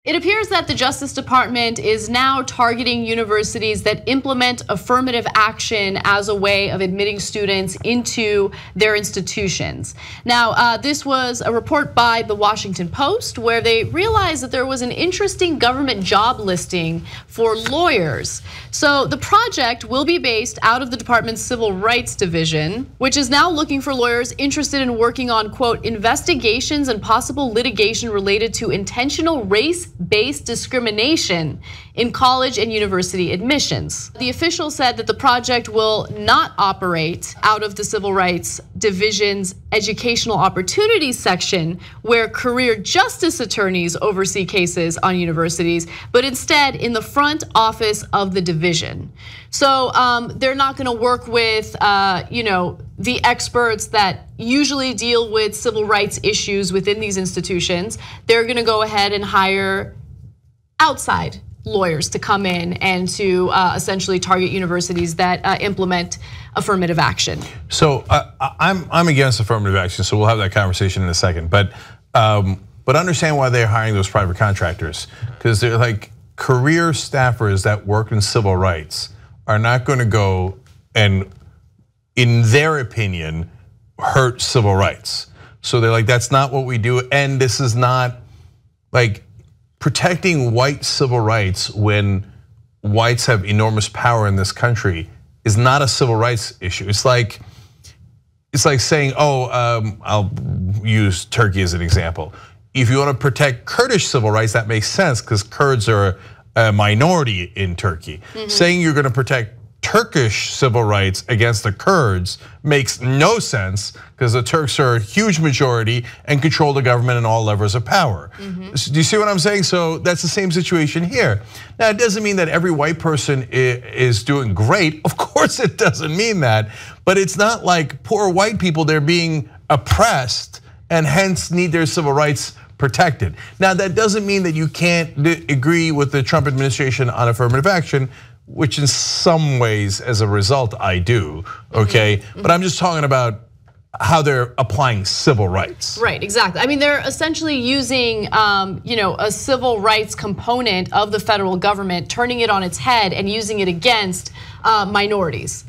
It appears that the Justice Department is now targeting universities that implement affirmative action as a way of admitting students into their institutions. Now, this was a report by the Washington Post where they realized that there was an interesting government job listing for lawyers. So the project will be based out of the department's Civil Rights Division, which is now looking for lawyers interested in working on, quote, investigations and possible litigation related to intentional race-based discrimination in college and university admissions. The official said that the project will not operate out of the Civil Rights Division's Educational Opportunities section, where career justice attorneys oversee cases on universities, but instead in the front office of the division. So they're not going to work with the experts that usually deal with civil rights issues within these institutions. They're going to go ahead and hire outside lawyers to come in and to essentially target universities that implement affirmative action. So I'm against affirmative action, so we'll have that conversation in a second. But understand why they're hiring those private contractors, because they're like career staffers that work in civil rights are not going to go and, in their opinion, hurt civil rights. So they're like, that's not what we do, and this is not like protecting white civil rights when whites have enormous power in this country is not a civil rights issue. It's like saying, I'll use Turkey as an example. If you want to protect Kurdish civil rights, that makes sense because Kurds are a minority in Turkey. Saying you're going to protect Turkish civil rights against the Kurds makes no sense because the Turks are a huge majority and control the government and all levers of power. Do you see what I'm saying? So that's the same situation here. Now, it doesn't mean that every white person is doing great. Of course it doesn't mean that, but it's not like poor white people, they're being oppressed and hence need their civil rights protected. Now, that doesn't mean that you can't agree with the Trump administration on affirmative action, which in some ways, as a result, I do, okay? But I'm just talking about how they're applying civil rights. Right, exactly. I mean, they're essentially using a civil rights component of the federal government, turning it on its head and using it against minorities,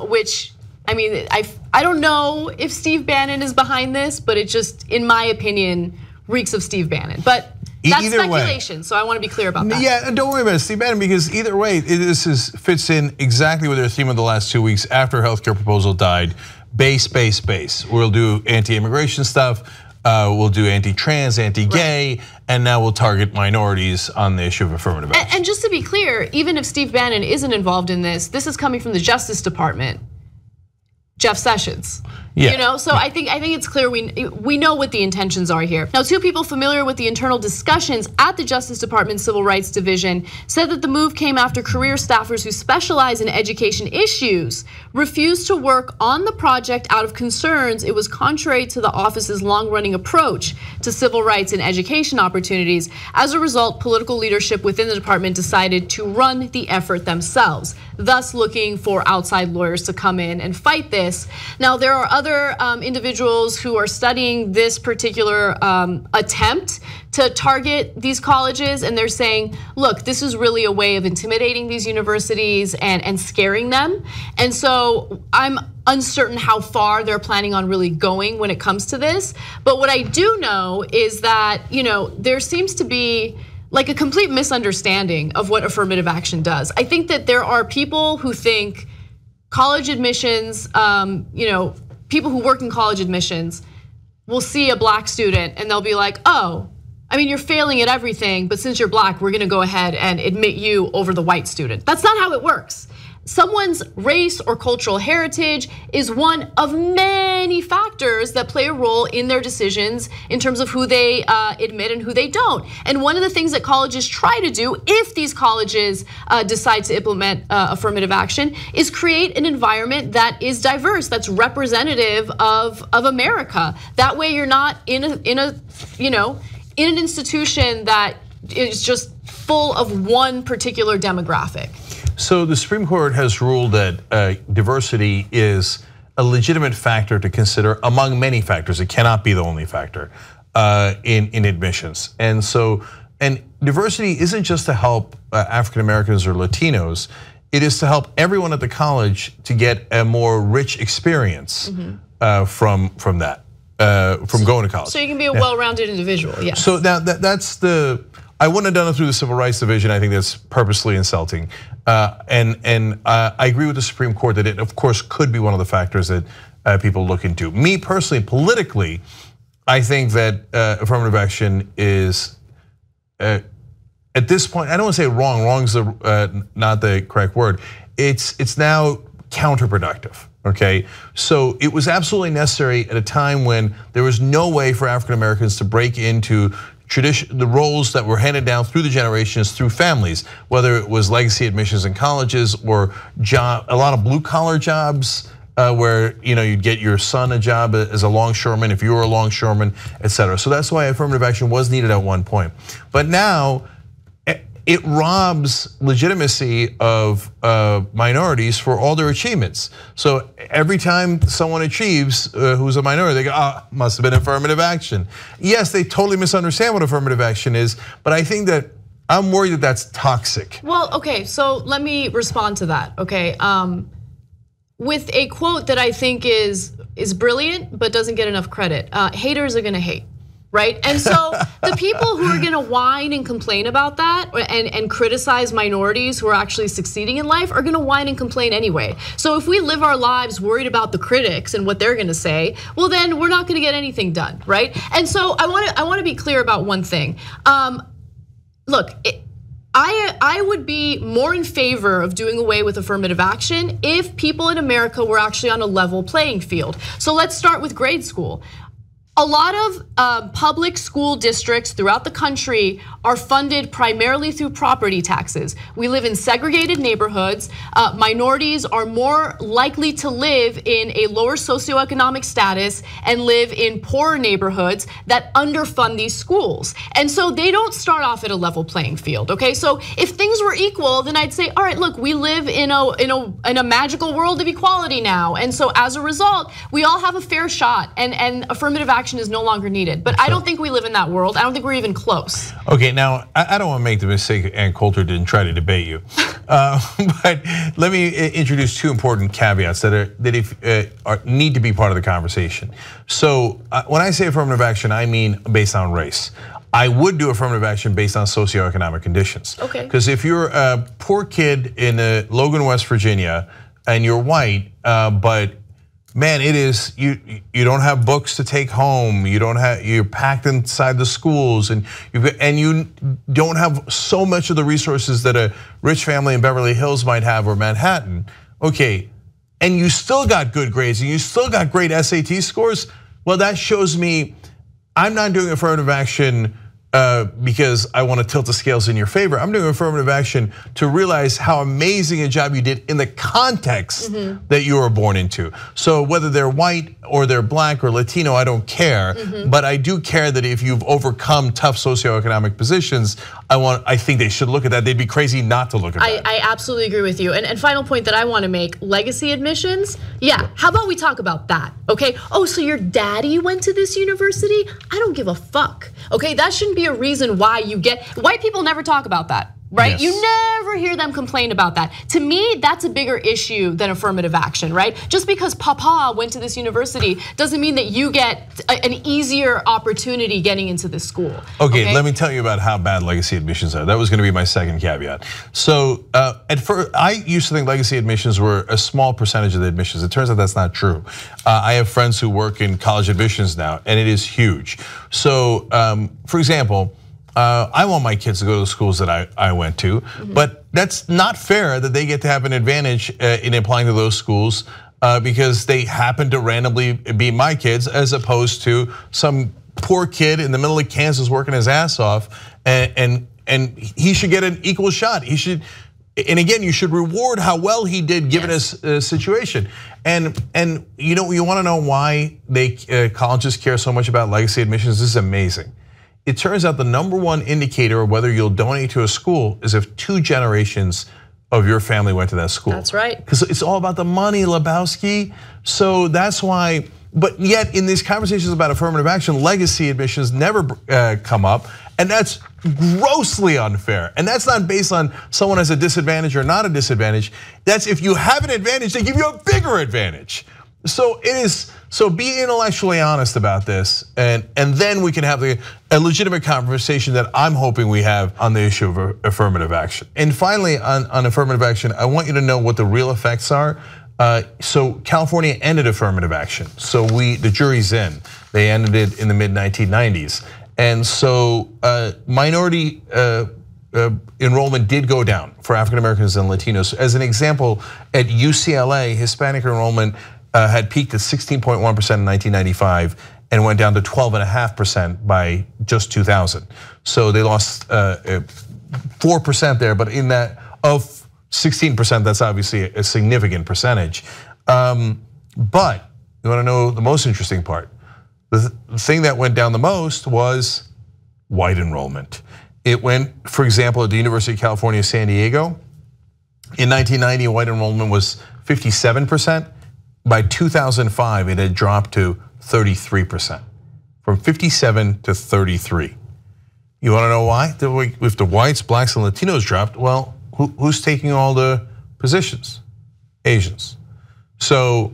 which, I mean, I don't know if Steve Bannon is behind this, but it just, in my opinion, reeks of Steve Bannon. But that's speculation, so I want to be clear about that. Yeah, and don't worry about it, Steve Bannon, because either way, this fits in exactly with their theme of the last 2 weeks after healthcare proposal died. Base, base, base. We'll do anti-immigration stuff, we'll do anti-trans, anti-gay, and now we'll target minorities on the issue of affirmative action. And just to be clear, even if Steve Bannon isn't involved in this is coming from the Justice Department, Jeff Sessions. Yeah. So I think it's clear we know what the intentions are here. Now, two people familiar with the internal discussions at the Justice Department Civil Rights Division said that the move came after career staffers who specialize in education issues refused to work on the project out of concerns it was contrary to the office's long-running approach to civil rights and education opportunities. As a result, political leadership within the department decided to run the effort themselves, thus looking for outside lawyers to come in and fight this. Now, there are other individuals who are studying this particular attempt to target these colleges, and they're saying, look, this is really a way of intimidating these universities and scaring them. And so I'm uncertain how far they're planning on really going when it comes to this. But what I do know is that, there seems to be like a complete misunderstanding of what affirmative action does. I think that there are people who think college admissions, people who work in college admissions will see a black student and they'll be like, oh, I mean, you're failing at everything, but since you're black, we're gonna go ahead and admit you over the white student. That's not how it works. Someone's race or cultural heritage is one of many factors that play a role in their decisions in terms of who they admit and who they don't. And one of the things that colleges try to do, if these colleges decide to implement affirmative action, is create an environment that is diverse, that's representative of America. That way, you're not in an institution that is just full of one particular demographic. So the Supreme Court has ruled that diversity is a legitimate factor to consider among many factors. It cannot be the only factor in admissions. And so And diversity isn't just to help African Americans or Latinos. It is to help everyone at the college to get a more rich experience from that, from going to college. So you can be a well-rounded individual, yes. So now that's the, I wouldn't have done it through the Civil Rights Division. I think that's purposely insulting. And I agree with the Supreme Court that it, of course, could be one of the factors that people look into. Me personally, politically, I think that affirmative action is, at this point, I don't want to say wrong. Wrong is not the correct word. It's now counterproductive. Okay, so it was absolutely necessary at a time when there was no way for African Americans to break into the roles that were handed down through the generations through families, whether it was legacy admissions in colleges or a lot of blue collar jobs. Where you'd get your son a job as a longshoreman if you were a longshoreman, et cetera. So that's why affirmative action was needed at one point. But now it robs legitimacy of minorities for all their achievements. So every time someone achieves who's a minority, they go, must have been affirmative action. Yes, they totally misunderstand what affirmative action is, but I think that I'm worried that that's toxic. Well, okay, so let me respond to that, okay? With a quote that I think is brilliant, but doesn't get enough credit. Haters are gonna hate, right? And so the people who are gonna whine and complain about that and criticize minorities who are actually succeeding in life are gonna whine and complain anyway. So if we live our lives worried about the critics and what they're gonna say, well then we're not gonna get anything done, right? And so I wanna be clear about one thing. Look, I would be more in favor of doing away with affirmative action if people in America were actually on a level playing field. So let's start with grade school. A lot of public school districts throughout the country are funded primarily through property taxes. We live in segregated neighborhoods. Minorities are more likely to live in a lower socioeconomic status and live in poorer neighborhoods that underfund these schools. And so they don't start off at a level playing field, okay? So if things were equal, then I'd say, all right, look, we live in a magical world of equality now. And so as a result, we all have a fair shot and affirmative action is no longer needed. But I don't think we live in that world. I don't think we're even close. Okay, now I don't want to make the mistake Ann Coulter didn't try to debate you, but let me introduce two important caveats that need to be part of the conversation. So when I say affirmative action, I mean based on race. I would do affirmative action based on socioeconomic conditions. Okay. Because if you're a poor kid in Logan, West Virginia, and you're white, but man, it is you don't have books to take home. You're packed inside the schools, and you don't have so much of the resources that a rich family in Beverly Hills might have or Manhattan. Okay, and you still got good grades and you still got great SAT scores. Well, that shows me I'm not doing affirmative action because I want to tilt the scales in your favor. I'm doing affirmative action to realize how amazing a job you did in the context that you were born into. So whether they're white or they're black or Latino, I don't care. But I do care that if you've overcome tough socioeconomic positions, I think they should look at that. They'd be crazy not to look at that. I absolutely agree with you. And final point that I want to make, legacy admissions. Yeah, how about we talk about that, okay? Oh, so your daddy went to this university? I don't give a fuck, okay? That shouldn't be a reason why you get, white people never talk about that, right? Yes. You never hear them complain about that. To me, that's a bigger issue than affirmative action, right? Just because Papa went to this university doesn't mean that you get an easier opportunity getting into this school. Okay, let me tell you about how bad legacy admissions are. That was gonna be my second caveat. So at first, I used to think legacy admissions were a small percentage of the admissions. It turns out that's not true. I have friends who work in college admissions now, and it is huge. So for example, I want my kids to go to the schools that I went to, but that's not fair that they get to have an advantage in applying to those schools because they happen to randomly be my kids as opposed to some poor kid in the middle of Kansas working his ass off, and he should get an equal shot. He should, and again, you should reward how well he did given his situation. And you want to know why colleges care so much about legacy admissions? This is amazing. It turns out the #1 indicator of whether you'll donate to a school is if 2 generations of your family went to that school. That's right. Because it's all about the money, Lebowski. So that's why, but yet in these conversations about affirmative action, legacy admissions never come up. And that's grossly unfair. And that's not based on someone has a disadvantage or not a disadvantage. That's if you have an advantage, they give you a bigger advantage. So be intellectually honest about this, and then we can have a legitimate conversation that I'm hoping we have on the issue of affirmative action. And finally, on affirmative action, I want you to know what the real effects are. So California ended affirmative action. So the jury's in. They ended it in the mid-1990s. And so minority enrollment did go down for African Americans and Latinos. As an example, at UCLA, Hispanic enrollment had peaked at 16.1% in 1995 and went down to 12.5% by just 2000. So they lost 4% there, but in that of 16%, that's obviously a significant percentage. But you wanna know the most interesting part? The thing that went down the most was white enrollment. It went, for example, at the University of California, San Diego, in 1990, white enrollment was 57%. By 2005, it had dropped to 33%, from 57 to 33. You wanna know why? If the whites, blacks, and Latinos dropped, well, who's taking all the positions? Asians. So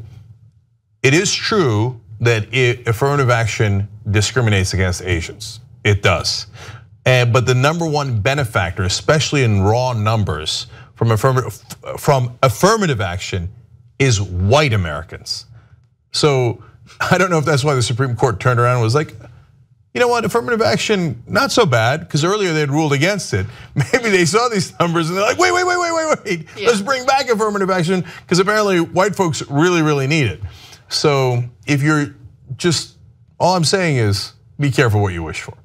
it is true that affirmative action discriminates against Asians. It does. But the number one benefactor, especially in raw numbers from affirmative action, is white Americans. So I don't know if that's why the Supreme Court turned around and was like, you know what, affirmative action, not so bad, because earlier they had ruled against it. Maybe they saw these numbers and they're like, wait, yeah. Let's bring back affirmative action, because apparently white folks really, really need it. So if you're all I'm saying is be careful what you wish for.